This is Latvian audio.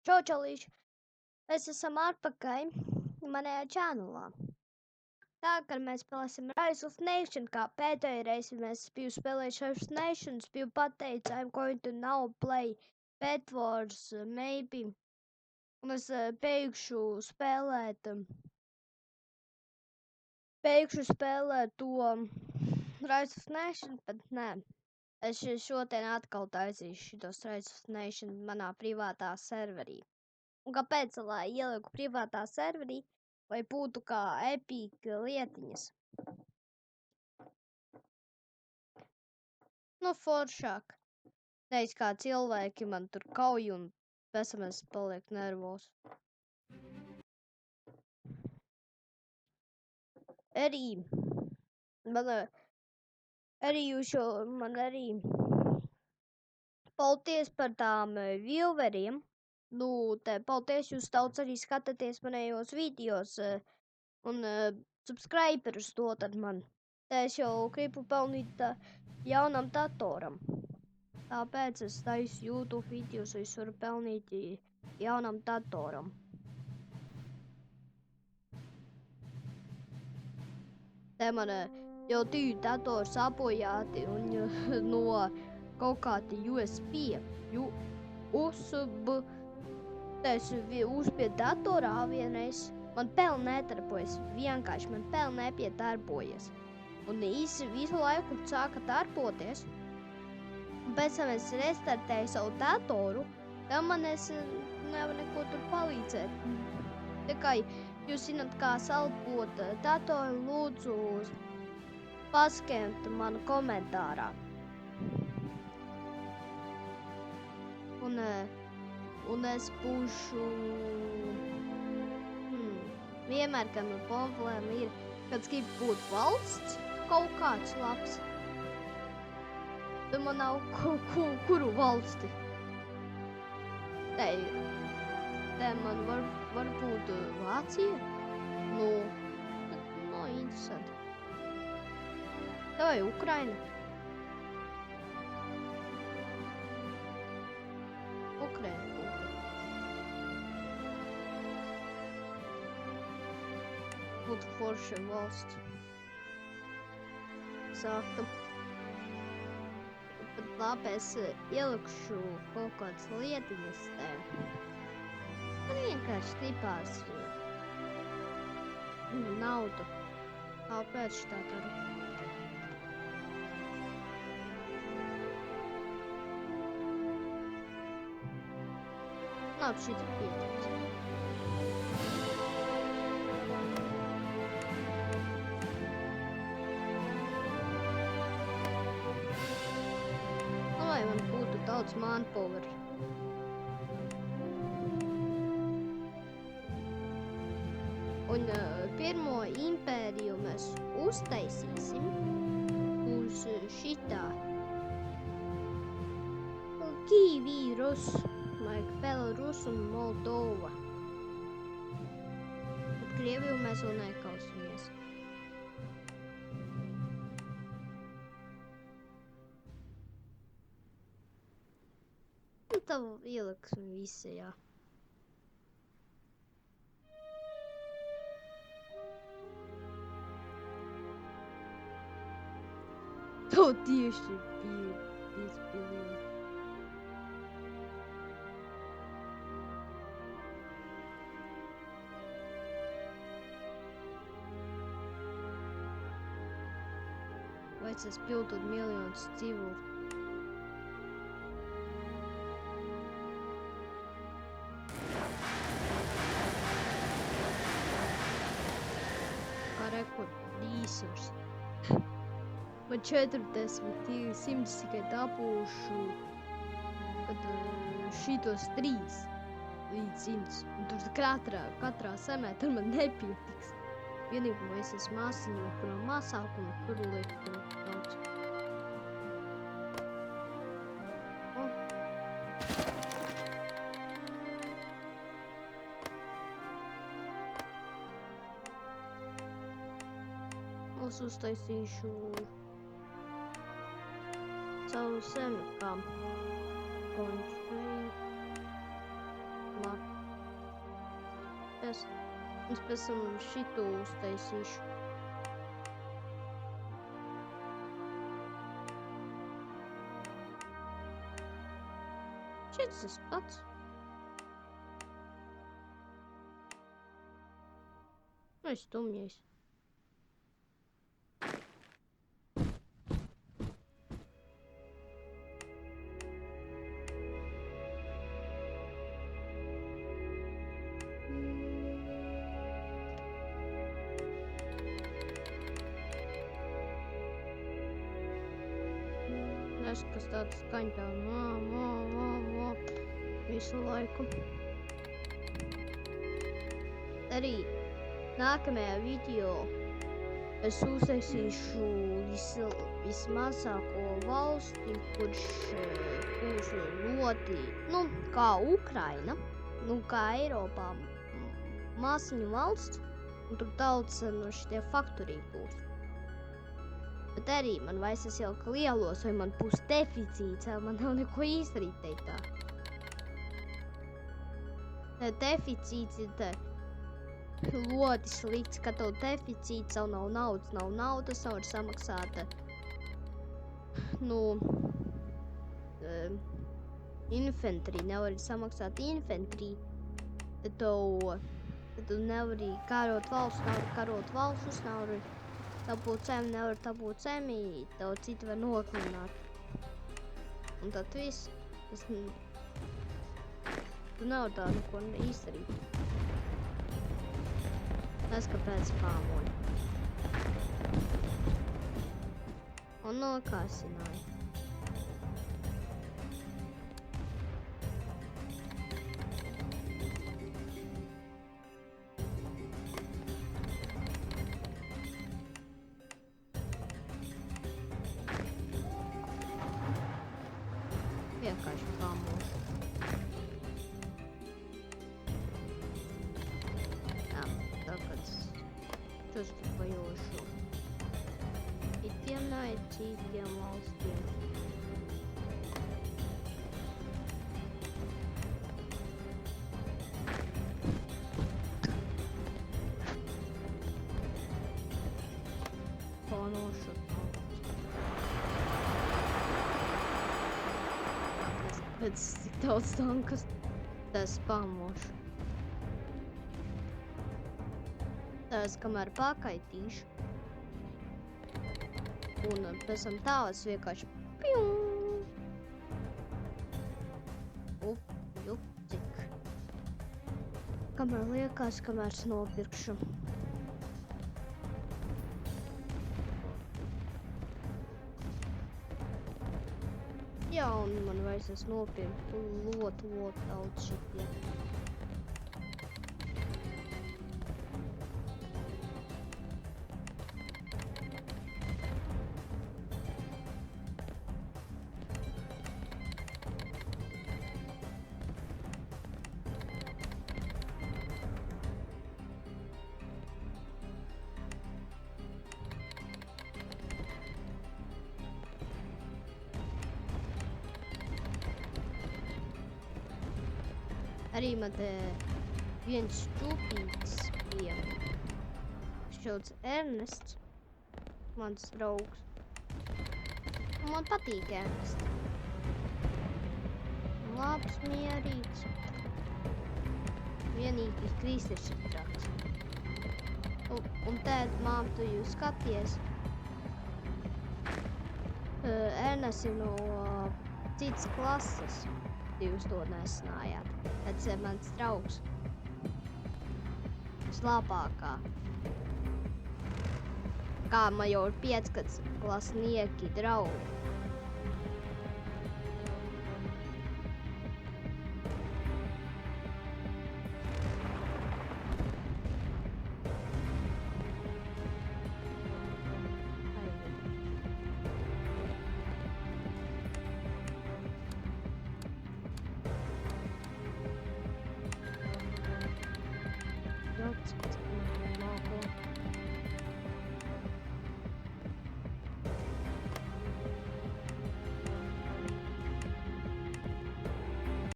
Čau, čalīši! Mēs esam atpakaļ manējā čanulā. Tagad mēs spēlēsim Rise of Nation, kā pēdējo reizi mēs biju spēlējuši Rise of Nations, biju pateicis, I'm going to now play Bed Wars, maybe. Un es beigšu spēlēt to Rise of Nation, bet nē. Es šodien atkal taisīšu šitos Rise of Nation manā privātā serverī. Un kāpēc, lai ieliku privātā serverī, vai būtu kā epika lietiņas? Nu, foršāk. Nevis kā cilvēki man tur kauj un pēc tam es palieku nervos. Paldies par tām vieweriem. Nu, paldies, jūs daudz arī skatāties manējos videos un subscriberus dotat man. Es jau gribu pelnīt jaunam datoram. Tāpēc es taisu YouTube videos, es varu pelnīt jaunam datoram. Te man jau 2 datori sabojāti un no kaut kāda USB. Es uzspiedu datorā vienreiz, man peli nedarbojas, vienkārši man peli nepiedarbojas. Un visu laiku sāka darboties, un pēc tam es restartēju savu datoru, tad man es nevaru neko tur palīdzēt. Tikai jūs zināt, kā salbot datoru, lūdzu paskaidrot manu komentārā. Un es būšu... Vienmēr, kad man problēma ir, kad es gribu būt valsts kaut kāds labs, tad man nav kuru valsti. Te man var būt Vācija. Nu, interesanti. Te vai Ukraina. Būtu forša valsts. Sāktu. Bet labi, es ielikšu kaut kādas lietiņas te. Man vienkārši gribās naudu. Kāpēc šitā daru? Labi, šitā pietiks. Lai man būtu daudz manpower. Un pirmo impēriju mēs uztaisīsim uz šitā. Kīvīrus, Belarus un Moldova. Bet Krieviju mēs vēl nekausimies. Un tad ieliksim visi, jā. To tieši bija 5 miljoni. Vajadzēs pildot miljonus civulu. Kā rekordīsurs. Man 40 simts tikai dabūšu, kad šitos 3 līdz 100. Un tur katrā semē tur man nepietiks. Vienīgi, vai es esmu māsiņu, kuram mazāk, un tur lieku daudz. Es uztaisīšu savu semekām. Konču. Labi. uztaisījās. Es pēc tam šitu uztaisīšu. Šis tas pats. Es stumjies. Es, kas tāds skaņ tā visu laiku. Arī nākamajā video es uztaisīšu vismazāko valsti, kurš ļoti, kā Ukraina, kā Eiropā māsiņu valsts, un tur daudz no šitie faktori būs. Bet arī man vairs es jau lielos, vai man būs deficīts, vai man nav neko izdarīt teiktā. Deficīts ir te ļoti slikts, ka tev deficīts, tev nav naudas, nevar samaksāt, infantry, nevar samaksāt infantry, tad tu nevari karot valstus, nevari tabūt zemi, tev citi var noklināt. Un tad viss, tu nevar tā neko izdarīt. Es kāpēc pāmoju. Un nokasināju. Vienkārši pāmoju. Uzturējošu itiem naicīgiem valstiem. Panošu pēc cik daudz tankas tas pamošu. Tas, kamēr pakaitīšu. Un pēc tam tālāk vienkārši pium. Cik. Kamēr liekas, kamēr es nopirkšu. Jā, un man vairs es nopirku ļoti daudz šitie. Arī man te viens čupītis bija. Šauc Ernests, mans draugs. Un man patīk Ernests. Labs, mierīgs. Vienīgi Kristis ir traks. Un tēt, mām, tu jūs skaties. Ernests ir no citas klases. Jūs to nesanājāt. Tas ir mans draugs. Vislabākā. Kā man jau ir 5 klasnieki draugi.